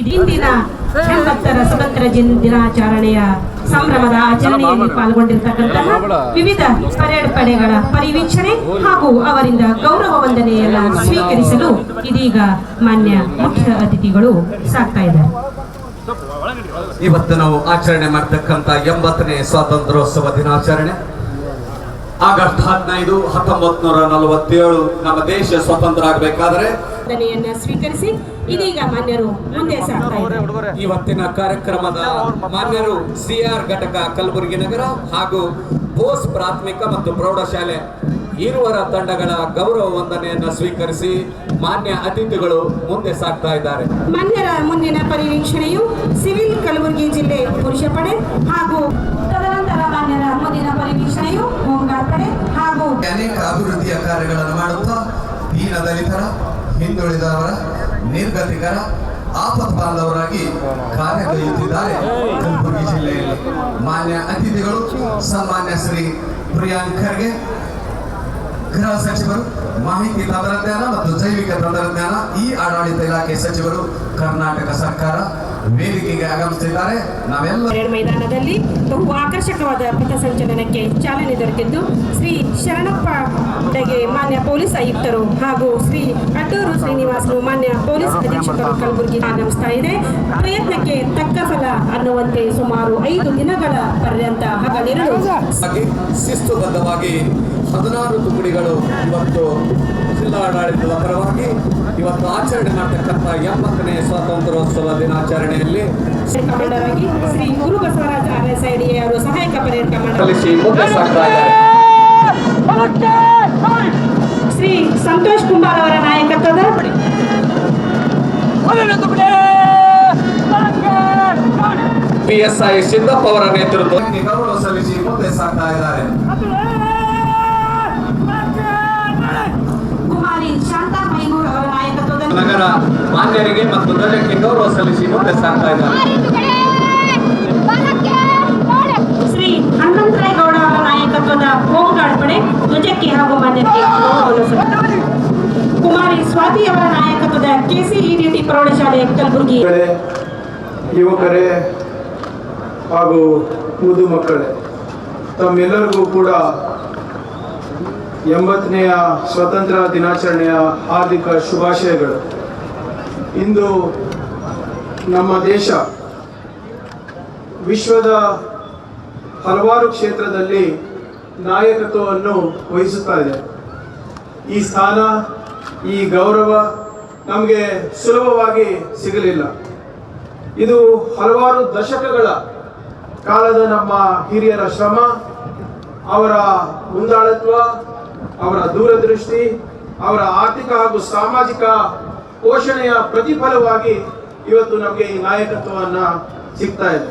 ಇಂದಿನ 80ರ ಸ್ವತಂತ್ರ ದಿನಾಚರಣೆಯ ಸಂಭ್ರಮದ ಆಚರಣೆಯಲ್ಲಿ ಪಾಲ್ಗೊಂಡಿರತಕ್ಕಂತಹ ವಿವಿಧ ಪರೇಡ್ ಪಡೆಗಳ ಪರಿವೀಕ್ಷಣೆ ಹಾಗೂ ಅವರಿಂದ ಗೌರವ ವಂದನೆಯನ್ನು ಸ್ವೀಕರಿಸಲು ಇದೀಗ ಮಾನ್ಯ ಮುಖ್ಯ ಅತಿಥಿಗಳು ಸಾಕ್ತಾ ಇದ್ದಾರೆ. ಇವತ್ತು ನಾವು ಆಚರಣೆ ಮಾಡತಕ್ಕಂತ 80ನೇ ಸ್ವಾತಂತ್ರ್ಯೋತ್ಸವ ದಿನಾಚರಣೆ ಆಗಸ್ಟ್ 15, 1947 ನಮ್ಮ ದೇಶ ಸ್ವತಂತ್ರ ಆಗಬೇಕಾದ್ರೆ ವಂದನೆಯನ್ನ ಸ್ವೀಕರಿಸಿ ಇದೀಗ ಮಾನ್ಯರು ಮುಂದೆ ಸಾಗ್ತಾ ಇದ್ದಾರೆ. ಇವತ್ತಿನ ಕಾರ್ಯಕ್ರಮದ ಮಾನ್ಯರು ಸಿಆರ್ ಘಟಕ ಕಲಬುರಗಿ ನಗರ ಹಾಗೂ ಬೋಸ್ ಪ್ರಾಥಮಿಕ ಮತ್ತು ಪ್ರೌಢಶಾಲೆ ಇರುವರ ತಂಡಗಳ ಗೌರವ ವಂದನೆಯನ್ನ ಸ್ವೀಕರಿಸಿ ಮಾನ್ಯ ಅತಿಥಿಗಳು ಮುಂದೆ ಸಾಗ್ತಾ ಇದ್ದಾರೆ. ಮಾನ್ಯರ ಮುಂದಿನ ಪರಿವೀಕ್ಷಣೆಯು ಸಿವಿಲ್ ಕಲಬುರಗಿ ಜಿಲ್ಲೆ ಪುರುಷ ಪಡೆ ಹಾಗೂ ತದನಂತರ ಮಾನ್ಯರ ಮುಂದಿನ ಪರಿವೀಕ್ಷಣೆಯು ಹೋಂಗಾರ್ಡ್ ಪಡೆ ಹಾಗೂ ಅನೇಕ ಅಭಿವೃದ್ಧಿಯ ಕಾರ್ಯಗಳನ್ನು ಮಾಡುತ್ತಾ ದೀನ ದಲಿತರ, ಹಿಂದುಳಿದವರ, ನಿರ್ಗತಿಕರ, ಆಪತ್ ಬಾಂಧವರಾಗಿ ಕಾರ್ಯಗೈಯುತ್ತಿದ್ದಾರೆ ಕಲಬುರಗಿ ಜಿಲ್ಲೆಯಲ್ಲಿ. ಮಾನ್ಯ ಅತಿಥಿಗಳು ಸನ್ಮಾನ್ಯ ಶ್ರೀ ಪ್ರಿಯಾಂಕ್ ಖರ್ಗೆ, ಗೃಹ ಸಚಿವರು, ಮಾಹಿತಿ ತಂತ್ರಜ್ಞಾನ ಮತ್ತು ಜೈವಿಕ ತಂತ್ರಜ್ಞಾನ ಈ ಆಡಳಿತ ಇಲಾಖೆ ಸಚಿವರು, ಕರ್ನಾಟಕ ಸರ್ಕಾರ ವೇದಿಕೆಗೆ ಆಗಮಿಸುತ್ತಿದ್ದಾರೆ. ನಾವೆಲ್ಲ ಮೈದಾನದಲ್ಲಿ ಬಹು ಆಕರ್ಷಕವಾದ ಪಥಸಂಚಲನಕ್ಕೆ ಚಾಲನೆ ದೊರೆತಿದ್ದು ಶ್ರೀ ಶರಣಪ್ಪ ಡಗೆ ಮಾನ್ಯ ಪೊಲೀಸ್ ಆಯುಕ್ತರು ಹಾಗೂ ಶ್ರೀ ಅಡ್ಡೂರು ಶ್ರೀನಿವಾಸನು ಮಾನ್ಯ ಪೊಲೀಸ್ ಅಧೀಕ್ಷಕರು ಕಲಬುರಗಿ ಆಗಮಿಸ್ತಾ ಇದೆ. ಪ್ರಯತ್ನಕ್ಕೆ ತಕ್ಕ ಫಲ ಅನ್ನುವಂತೆ ಸುಮಾರು 5 ದಿನಗಳ ಪರ್ಯಂತ ಹಗಲಿರುಳು ಶಿಸ್ತುಬದ್ಧವಾಗಿ 16 ತುಕಡಿಗಳು ಇವತ್ತು ಜಿಲ್ಲಾಡಳಿತದ ಪರವಾಗಿ ಇವತ್ತು ಆಚರಣೆ ಮಾಡತಕ್ಕಂಥ 80ನೇ ಸ್ವಾತಂತ್ರ್ಯೋತ್ಸವ ದಿನಾಚರಣೆಯಲ್ಲಿ ಕಮಾಂಡರ್ ಆಗಿ ಶ್ರೀ ಗುರು ಬಸವರಾಜ RSIDA ಅವರು ಸಹಾಯಕ ಪರೇಡ್ ಕಮಾಂಡರ್ ಮುಂದೆ ಸಾಗ್ತಾ ಇದ್ದಾರೆ. ಶ್ರೀ ಸಂತೋಷ್ ಕುಮಾರ್ ಅವರ ನಾಯಕತ್ವದ PSI ಸಿದ್ದಪ್ಪ ಅವರ ನೇತೃತ್ವದಲ್ಲಿ ಗೌರವ ಸಲ್ಲಿಸಿ ಮುಂದೆ ಸಾಗ್ತಾ ಇದ್ದಾರೆ. ಕುಮಾರಿ ಶಾಂತಾ ಮೈಗೂರ್ ಅವರ ನಾಯಕತ್ವದಲ್ಲಿ ನಗರ ಮಾನ್ಯರಿಗೆ ಮತ್ತು ಧ್ವಜಕ್ಕೆ ಗೌರವ ಸಲ್ಲಿಸಿ ಮುಂದೆ ಸಾಗ್ತಾ ಇದ್ದಾರೆ. ಶ್ರೀ ಹನುಮಂತರಾಯ ಗೌಡ ಅವರ ನಾಯಕತ್ವದ ಹೋಂಗಾರ್ಡ್ ಪಡೆ ಧ್ವಜಕ್ಕೆ ಹಾಗೂ ಮಾನ್ಯಕ್ಕೆ ಗೌರವವನ್ನು ಸಲ್ಲಿಸಿದರು. ಕುಮಾರಿ ಸ್ವಾತಿ ಅವರ ನಾಯಕತ್ವದ KCEDT ಪ್ರೌಢಶಾಲೆ ಕಲಬುರಗಿ ಯುವಕರೇ ಹಾಗೂ ಮುದು ಮಕ್ಕಳೇ, ತಮ್ಮೆಲ್ಲರಿಗೂ ಕೂಡ 80ನೆಯ ಸ್ವಾತಂತ್ರ್ಯ ದಿನಾಚರಣೆಯ ಹಾರ್ದಿಕ ಶುಭಾಶಯಗಳು. ಇಂದು ನಮ್ಮ ದೇಶ ವಿಶ್ವದ ಹಲವಾರು ಕ್ಷೇತ್ರದಲ್ಲಿ ನಾಯಕತ್ವವನ್ನು ವಹಿಸುತ್ತಾ ಇದೆ. ಈ ಸ್ಥಾನ, ಈ ಗೌರವ ನಮಗೆ ಸುಲಭವಾಗಿ ಸಿಗಲಿಲ್ಲ. ಇದು ಹಲವಾರು ದಶಕಗಳ ಕಾಲದ ನಮ್ಮ ಹಿರಿಯರ ಶ್ರಮ, ಅವರ ಮುಂದಾಳತ್ವ, ಅವರ ದೂರದೃಷ್ಟಿ, ಅವರ ಆರ್ಥಿಕ ಹಾಗೂ ಸಾಮಾಜಿಕ ಪೋಷಣೆಯ ಪ್ರತಿಫಲವಾಗಿ ಇವತ್ತು ನಮಗೆ ಈ ನಾಯಕತ್ವವನ್ನು ಸಿಗ್ತಾ ಇದೆ.